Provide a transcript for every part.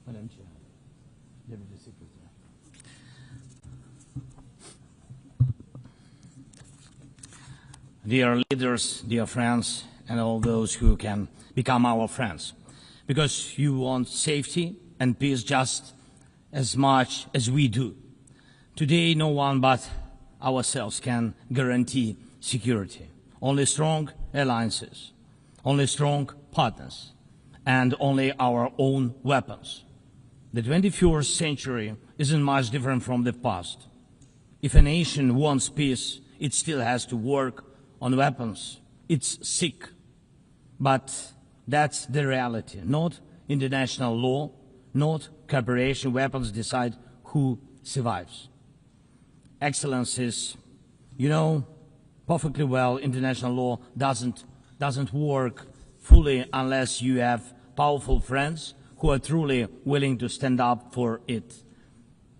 Madam Chair, Deputy Secretary. Dear leaders, dear friends, and all those who can become our friends, because you want safety and peace just as much as we do. Today, no one but ourselves can guarantee security. Only strong alliances, only strong partners, and only our own weapons. The 21st century isn't much different from the past. If a nation wants peace, it still has to work on weapons. It's sick. But that's the reality. Not international law, not cooperation. Weapons decide who survives. Excellencies, you know perfectly well international law doesn't work fully unless you have powerful friends who are truly willing to stand up for it.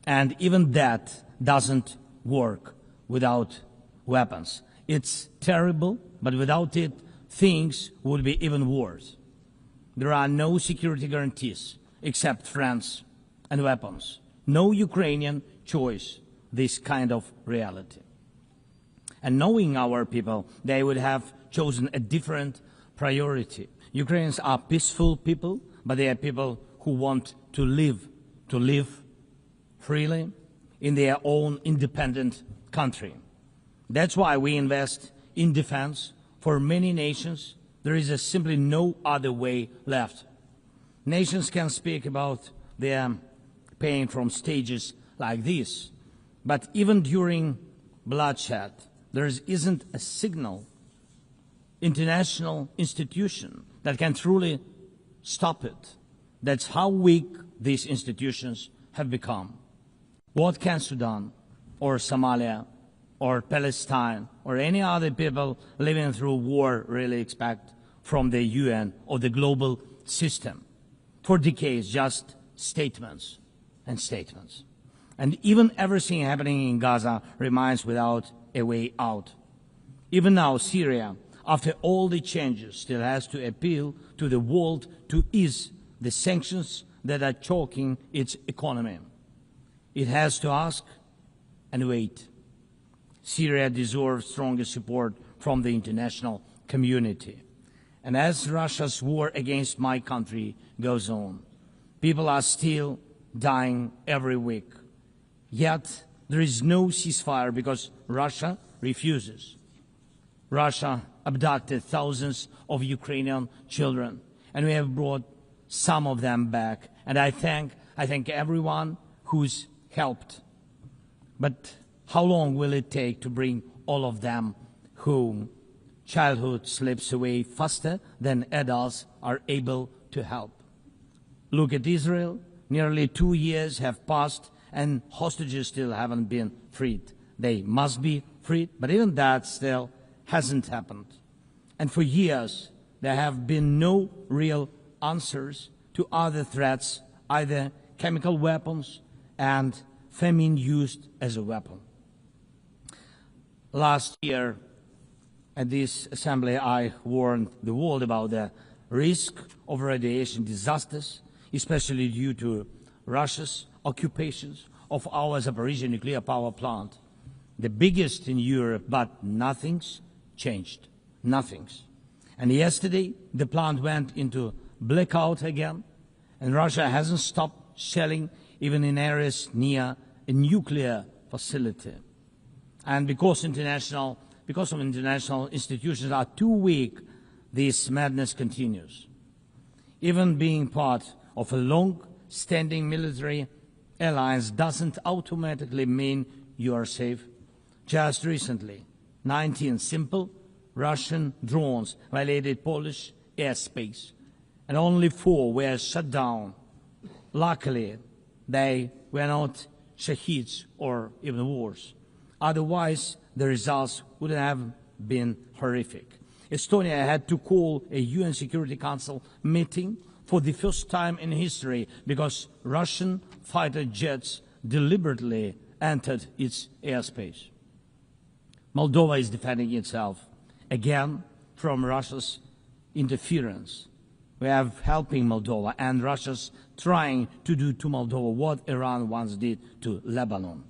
And even that doesn't work without weapons. It's terrible, but without it, things would be even worse. There are no security guarantees except friends and weapons. No Ukrainian choice this kind of reality. And knowing our people, they would have chosen a different priority. Ukrainians are peaceful people, but they are people who want to live freely in their own independent country. That's why we invest in defense. For many nations, there is simply no other way left. Nations can speak about their pain from stages like this, but even during bloodshed, there isn't a single international institution that can truly stop it. That's how weak these institutions have become. What can Sudan or Somalia or Palestine or any other people living through war really expect from the UN or the global system? For decades, just statements and statements. And even everything happening in Gaza remains without a way out. Even now, Syria, after all the changes, still has to appeal to the world to ease the sanctions that are choking its economy. It has to ask and wait. Syria deserves stronger support from the international community. And as Russia's war against my country goes on, people are still dying every week. Yet there is no ceasefire because Russia refuses. Russia abducted thousands of Ukrainian children, and we have brought some of them back. And I thank everyone who's helped. But how long will it take to bring all of them home? Childhood slips away faster than adults are able to help. Look at Israel. Nearly 2 years have passed and hostages still haven't been freed. They must be freed, but even that still hasn't happened. And for years, there have been no real answers to other threats, either chemical weapons and famine used as a weapon. Last year, at this assembly, I warned the world about the risk of radiation disasters, especially due to Russia's occupations of our Zaporizhzhia nuclear power plant, the biggest in Europe, but nothing's changed. Nothing's. And yesterday, the plant went into blackout again, and Russia hasn't stopped shelling even in areas near a nuclear facility. And because of international institutions are too weak, this madness continues. Even being part of a long-standing military alliance doesn't automatically mean you are safe. Just recently, 19 simple Russian drones violated Polish airspace, and only 4 were shut down. Luckily, they were not shaheeds or even worse. Otherwise, the results would have been horrific. Estonia had to call a UN Security Council meeting for the first time in history because Russian fighter jets deliberately entered its airspace. Moldova is defending itself again from Russia's interference. We have helping Moldova, and Russia's trying to do to Moldova what Iran once did to Lebanon.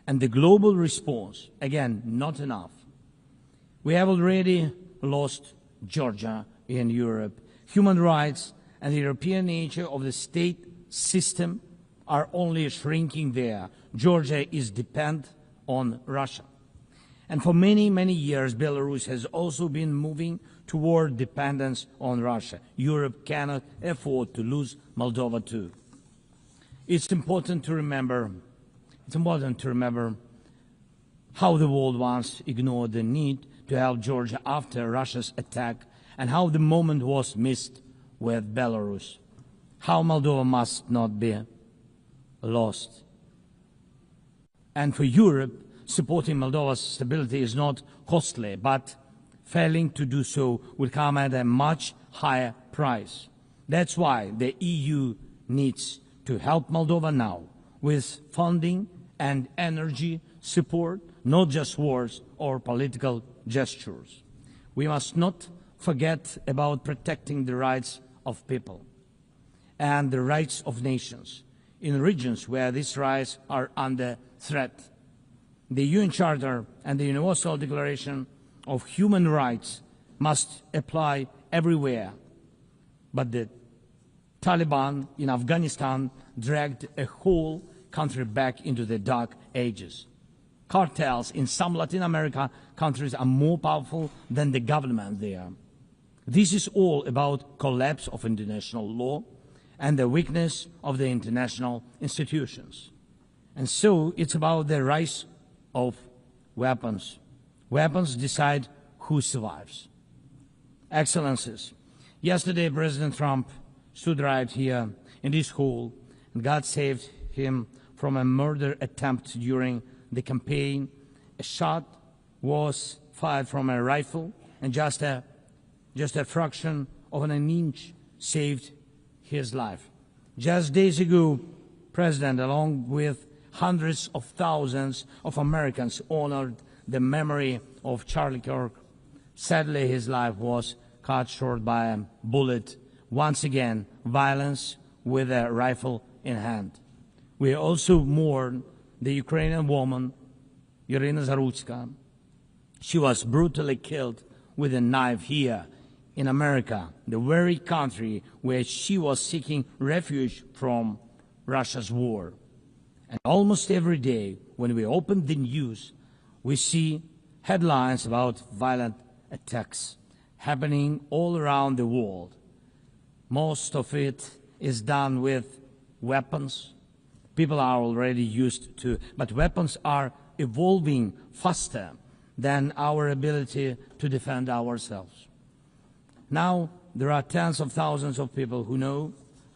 And the global response, again, not enough. We have already lost Georgia in Europe. Human rights and the European nature of the state system are only shrinking there. Georgia is dependent on Russia. And for many, many years, Belarus has also been moving toward dependence on Russia. Europe cannot afford to lose Moldova too. It's important to remember how the world once ignored the need to help Georgia after Russia's attack, and how the moment was missed with Belarus. How Moldova must not be lost. And for Europe, supporting Moldova's stability is not costly, but failing to do so will come at a much higher price. That's why the EU needs to help Moldova now with funding and energy support, not just words or political gestures. We must not forget about protecting the rights of people and the rights of nations in regions where these rights are under threat. The UN Charter and the Universal Declaration of Human Rights must apply everywhere. But the Taliban in Afghanistan dragged a whole country back into the dark ages. Cartels in some Latin America countries are more powerful than the government there. This is all about collapse of international law and the weakness of the international institutions. And so it's about the rise of weapons. Weapons decide who survives. Excellencies, yesterday President Trump stood right here in this hall, and God saved him from a murder attempt during the campaign. A shot was fired from a rifle, and just a fraction of an inch saved his life. Just days ago, President, along with hundreds of thousands of Americans, honored the memory of Charlie Kirk. Sadly, his life was cut short by a bullet. Once again, violence with a rifle in hand. We also mourn the Ukrainian woman, Irina Zarutska. She was brutally killed with a knife here in America, the very country where she was seeking refuge from Russia's war. And almost every day when we open the news, we see headlines about violent attacks happening all around the world. Most of it is done with weapons. People are already used to, but weapons are evolving faster than our ability to defend ourselves. Now, there are tens of thousands of people who know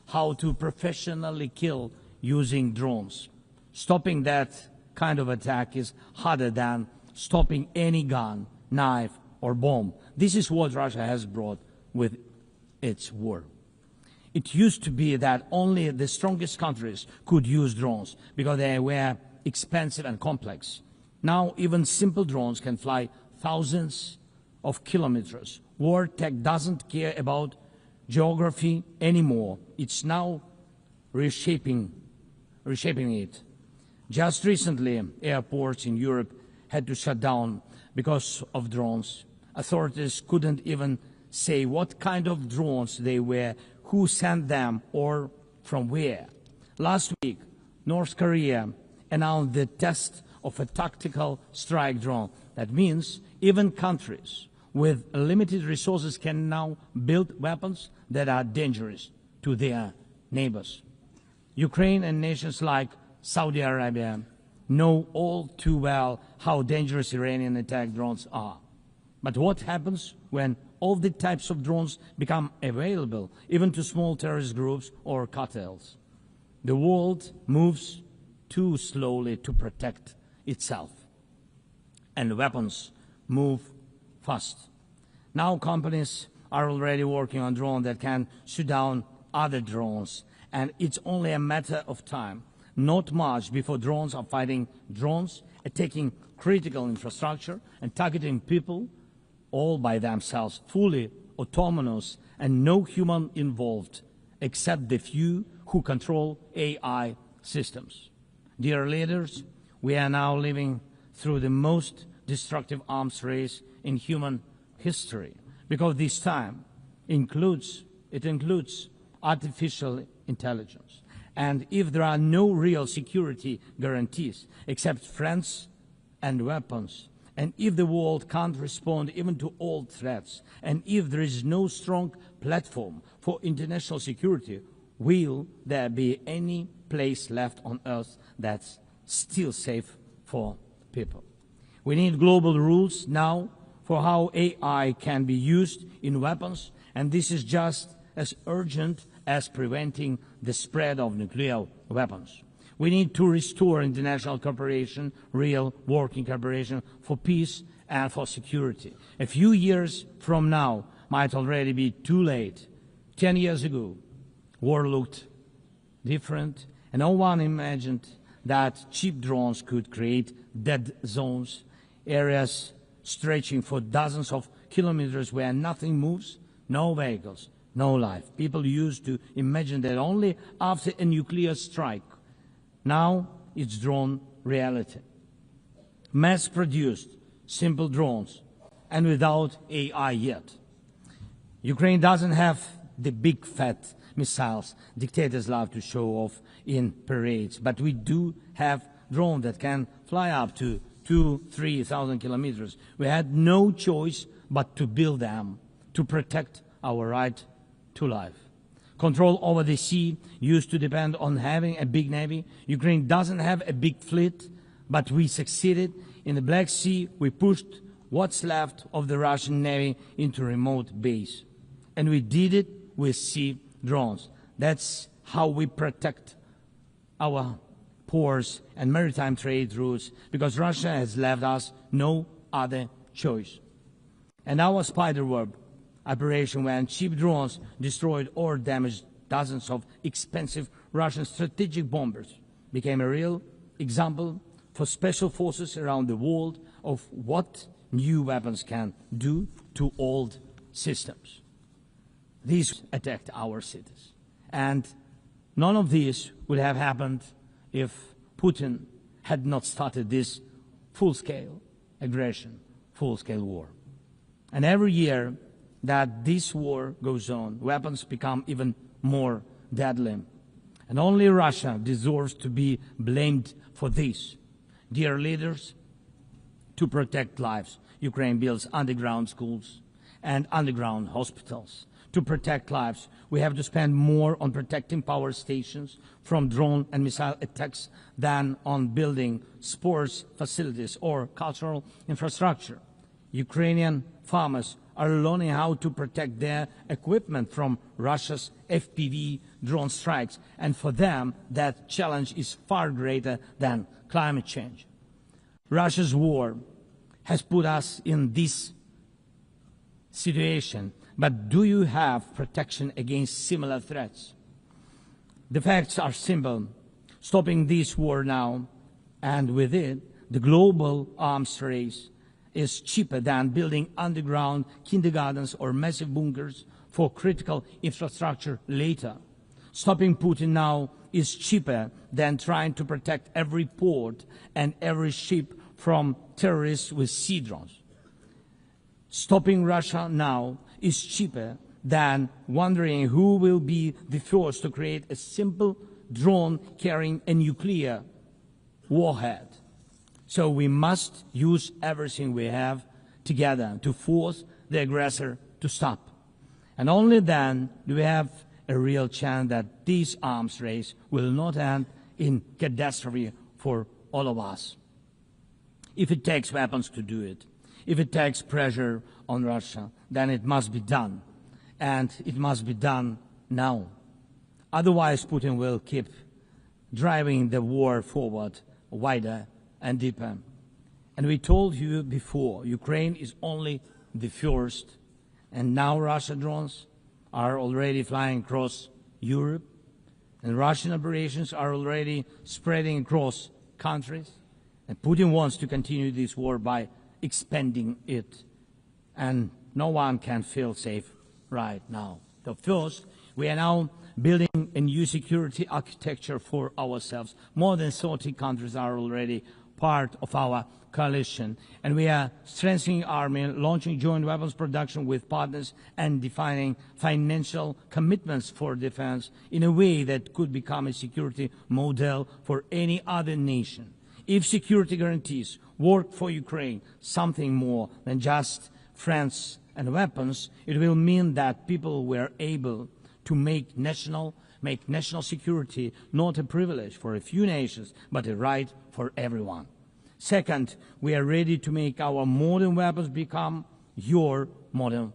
how to professionally kill using drones. Stopping that kind of attack is harder than stopping any gun, knife, or bomb. This is what Russia has brought with its war. It used to be that only the strongest countries could use drones because they were expensive and complex. Now, even simple drones can fly thousands of kilometers. War tech doesn't care about geography anymore. It's now reshaping it. Just recently, airports in Europe had to shut down because of drones. Authorities couldn't even say what kind of drones they were, who sent them, or from where. Last week, North Korea announced the test of a tactical strike drone. That means even countries with limited resources can now build weapons that are dangerous to their neighbors. Ukraine and nations like Saudi Arabia know all too well how dangerous Iranian attack drones are. But what happens when all the types of drones become available, even to small terrorist groups or cartels? The world moves too slowly to protect itself, and weapons move fast. Now companies are already working on drones that can shoot down other drones, and it's only a matter of time, not much, before drones are fighting drones, attacking critical infrastructure and targeting people all by themselves, fully autonomous and no human involved except the few who control AI systems. Dear leaders, we are now living through the most destructive arms race in human history, because this time includes artificial intelligence. And if there are no real security guarantees except friends and weapons, and if the world can't respond even to old threats, and if there is no strong platform for international security, will there be any place left on Earth that's still safe for people? We need global rules now for how AI can be used in weapons, and this is just as urgent as preventing the spread of nuclear weapons. We need to restore international cooperation, real working cooperation for peace and for security. A few years from now might already be too late. 10 years ago, war looked different, and no one imagined that cheap drones could create dead zones, areas stretching for dozens of kilometers where nothing moves, no vehicles, no life. People used to imagine that only after a nuclear strike. Now it's drawn reality. Mass-produced, simple drones, and without AI yet. Ukraine doesn't have the big fat missiles dictators love to show off in parades, but we do have drones that can fly up to 2,000-3,000 kilometers. We had no choice but to build them to protect our right to life. Control over the sea used to depend on having a big navy. Ukraine doesn't have a big fleet, but we succeeded. In the Black Sea, we pushed what's left of the Russian navy into remote base. And we did it with sea drones. That's how we protect our ports and maritime trade routes, because Russia has left us no other choice. And our spiderweb operation, when cheap drones destroyed or damaged dozens of expensive Russian strategic bombers, became a real example for special forces around the world of what new weapons can do to old systems. These attacked our cities. And none of this would have happened if Putin had not started this full-scale aggression, full-scale war. And every year that this war goes on, weapons become even more deadly. And only Russia deserves to be blamed for this. Dear leaders, to protect lives, Ukraine builds underground schools and underground hospitals. To protect lives, we have to spend more on protecting power stations from drone and missile attacks than on building sports facilities or cultural infrastructure. Ukrainian farmers are learning how to protect their equipment from Russia's FPV drone strikes, and for them that challenge is far greater than climate change. Russia's war has put us in this situation, but do you have protection against similar threats? The facts are simple. Stopping this war now, and with it, the global arms race, is cheaper than building underground kindergartens or massive bunkers for critical infrastructure later. Stopping Putin now is cheaper than trying to protect every port and every ship from terrorists with sea drones. Stopping Russia now is cheaper than wondering who will be the first to create a simple drone carrying a nuclear warhead. So we must use everything we have together to force the aggressor to stop. And only then do we have a real chance that this arms race will not end in catastrophe for all of us. If it takes weapons to do it, if it takes pressure on Russia, then it must be done. And it must be done now. Otherwise, Putin will keep driving the war forward wider and deeper. And we told you before, Ukraine is only the first, and now Russian drones are already flying across Europe, and Russian operations are already spreading across countries, and Putin wants to continue this war by expanding it, and no one can feel safe right now. So first, we are now building a new security architecture for ourselves. More than 30 countries are already part of our coalition, and we are strengthening army, launching joint weapons production with partners, and defining financial commitments for defense in a way that could become a security model for any other nation. If security guarantees work for Ukraine, something more than just friends and weapons, it will mean that people were able to make national security not a privilege for a few nations, but a right for everyone. Second, we are ready to make our modern weapons become your modern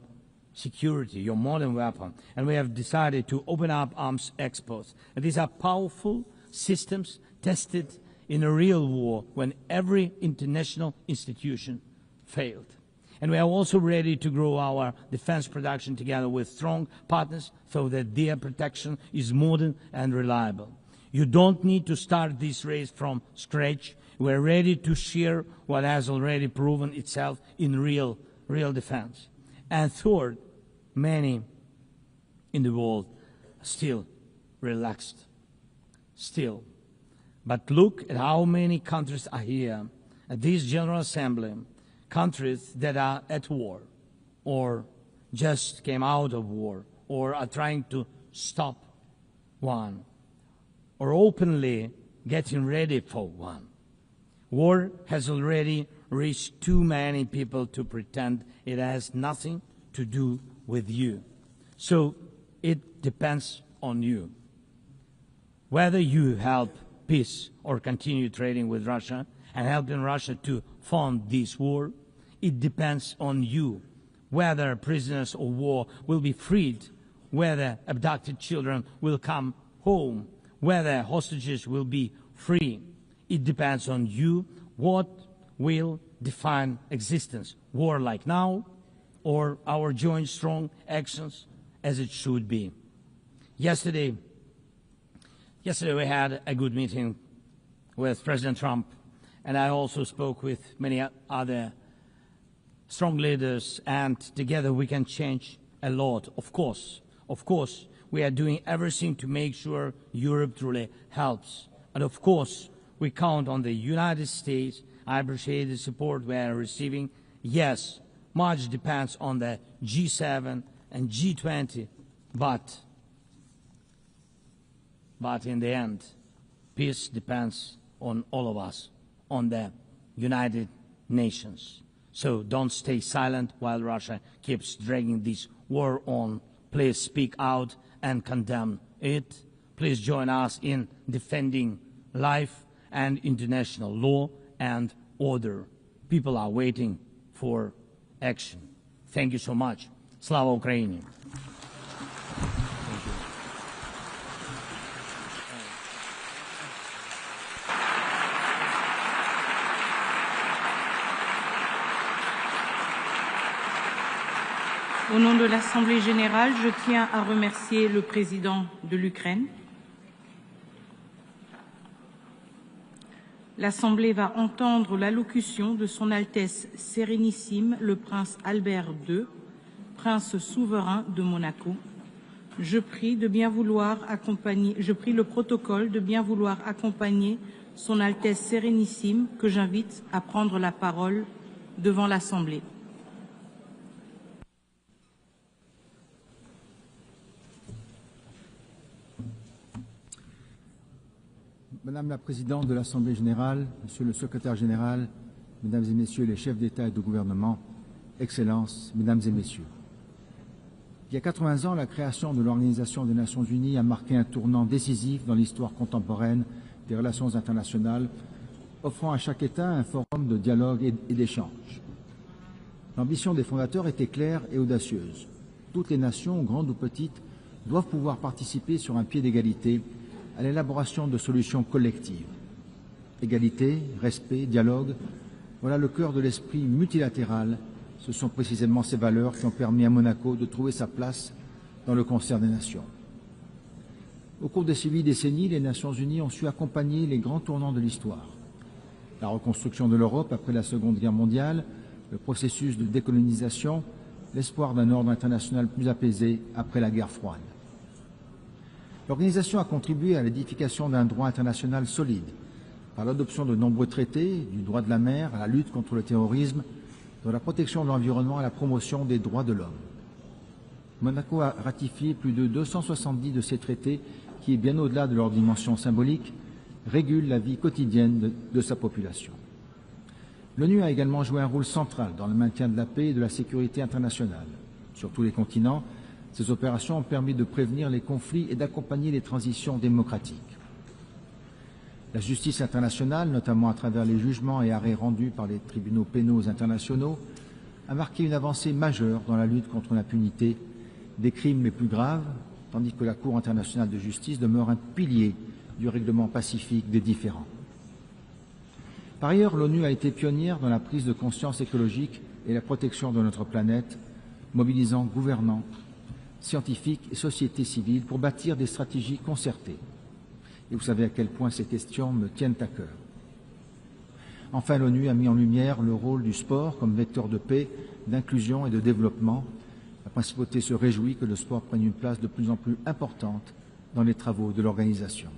security, your modern weapon. And we have decided to open up arms exports. And these are powerful systems tested in a real war when every international institution failed. And we are also ready to grow our defense production together with strong partners so that their protection is modern and reliable. You don't need to start this race from scratch. We are ready to share what has already proven itself in real defense. And third, many in the world are still relaxed. Still. But look at how many countries are here at this General Assembly, countries that are at war, or just came out of war, or are trying to stop one, or openly getting ready for one. War has already reached too many people to pretend it has nothing to do with you. So it depends on you. Whether you help peace or continue trading with Russia and helping Russia to fund this war, it depends on you. Whether prisoners of war will be freed, whether abducted children will come home, whether hostages will be free. It depends on you what will define existence, war like now, or our joint strong actions as it should be. Yesterday we had a good meeting with President Trump, and I also spoke with many other strong leaders, and together we can change a lot. Of course, we are doing everything to make sure Europe truly helps. And of course, we count on the United States. I appreciate the support we are receiving. Yes, much depends on the G7 and G20, but in the end, peace depends on all of us, on the United Nations. So don't stay silent while Russia keeps dragging this war on. Please speak out and condemn it. Please join us in defending life and international law and order. People are waiting for action. Thank you so much. Slava Ukraini. Au nom de l'Assemblée générale, je tiens à remercier le président de l'Ukraine. L'Assemblée va entendre l'allocution de Son Altesse Sérénissime, le prince Albert II, prince souverain de Monaco. Je prie le protocole de bien vouloir accompagner Son Altesse Sérénissime, que j'invite à prendre la parole devant l'Assemblée. Madame la Présidente de l'Assemblée générale, Monsieur le Secrétaire général, Mesdames et Messieurs les chefs d'État et de gouvernement, Excellences, Mesdames et Messieurs. Il y a 80 ans, la création de l'Organisation des Nations Unies a marqué un tournant décisif dans l'histoire contemporaine des relations internationales, offrant à chaque État un forum de dialogue et d'échange. L'ambition des fondateurs était claire et audacieuse. Toutes les nations, grandes ou petites, doivent pouvoir participer sur un pied d'égalité à l'élaboration de solutions collectives. Égalité, respect, dialogue, voilà le cœur de l'esprit multilatéral. Ce sont précisément ces valeurs qui ont permis à Monaco de trouver sa place dans le concert des nations. Au cours des 8 décennies, les Nations Unies ont su accompagner les grands tournants de l'histoire. La reconstruction de l'Europe après la Seconde Guerre mondiale, le processus de décolonisation, l'espoir d'un ordre international plus apaisé après la guerre froide. L'organisation a contribué à l'édification d'un droit international solide par l'adoption de nombreux traités, du droit de la mer à la lutte contre le terrorisme, de la protection de l'environnement à la promotion des droits de l'homme. Monaco a ratifié plus de 270 de ces traités qui, bien au-delà de leur dimension symbolique, régulent la vie quotidienne de sa population. L'ONU a également joué un rôle central dans le maintien de la paix et de la sécurité internationale. Sur tous les continents, ces opérations ont permis de prévenir les conflits et d'accompagner les transitions démocratiques. La justice internationale, notamment à travers les jugements et arrêts rendus par les tribunaux pénaux internationaux, a marqué une avancée majeure dans la lutte contre l'impunité des crimes les plus graves, tandis que la Cour internationale de justice demeure un pilier du règlement pacifique des différends. Par ailleurs, l'ONU a été pionnière dans la prise de conscience écologique et la protection de notre planète, mobilisant gouvernants, scientifiques et sociétés civiles pour bâtir des stratégies concertées. Et vous savez à quel point ces questions me tiennent à cœur. Enfin, l'ONU a mis en lumière le rôle du sport comme vecteur de paix, d'inclusion et de développement. La principauté se réjouit que le sport prenne une place de plus en plus importante dans les travaux de l'organisation.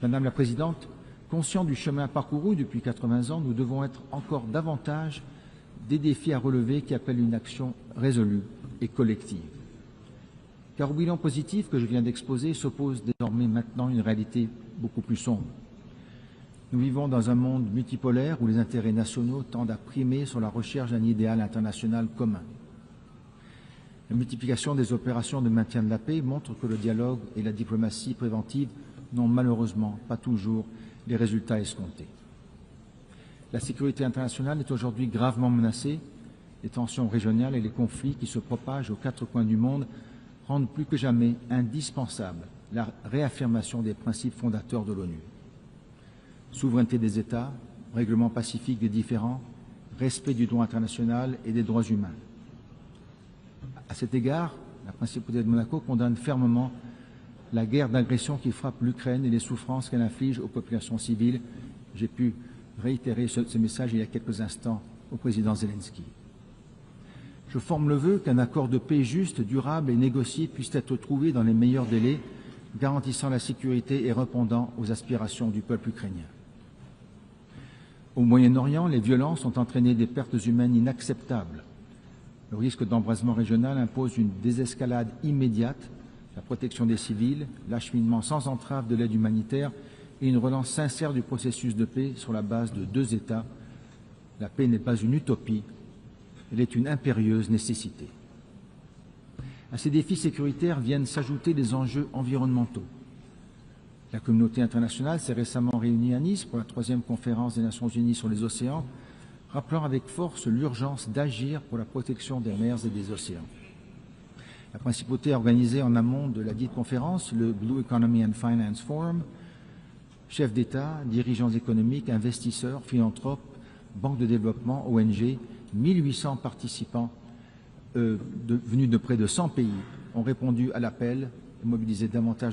Madame la Présidente, conscients du chemin parcouru depuis 80 ans, nous devons être encore davantage des défis à relever qui appellent une action résolue et collective. Car au bilan positif que je viens d'exposer s'oppose désormais maintenant une réalité beaucoup plus sombre. Nous vivons dans un monde multipolaire où les intérêts nationaux tendent à primer sur la recherche d'un idéal international commun. La multiplication des opérations de maintien de la paix montre que le dialogue et la diplomatie préventive n'ont malheureusement pas toujours les résultats escomptés. La sécurité internationale est aujourd'hui gravement menacée. Les tensions régionales et les conflits qui se propagent aux quatre coins du monde rendent plus que jamais indispensable la réaffirmation des principes fondateurs de l'ONU. Souveraineté des États, règlement pacifique des différends, respect du droit international et des droits humains. À cet égard, la principauté de Monaco condamne fermement la guerre d'agression qui frappe l'Ukraine et les souffrances qu'elle inflige aux populations civiles. J'ai pu réitérer ce message il y a quelques instants au président Zelensky. Je forme le vœu qu'un accord de paix juste, durable et négocié puisse être trouvé dans les meilleurs délais, garantissant la sécurité et répondant aux aspirations du peuple ukrainien. Au Moyen-Orient, les violences ont entraîné des pertes humaines inacceptables. Le risque d'embrasement régional impose une désescalade immédiate, la protection des civils, l'acheminement sans entrave de l'aide humanitaire et une relance sincère du processus de paix sur la base de deux États. La paix n'est pas une utopie, elle est une impérieuse nécessité. À ces défis sécuritaires viennent s'ajouter des enjeux environnementaux. La communauté internationale s'est récemment réunie à Nice pour la 3e conférence des Nations Unies sur les océans, rappelant avec force l'urgence d'agir pour la protection des mers et des océans. La principauté a organisé en amont de la dite conférence le Blue Economy and Finance Forum. Chefs d'État, dirigeants économiques, investisseurs, philanthropes, banques de développement, ONG, 1800 participants venus de près de 100 pays ont répondu à l'appel et mobilisé davantage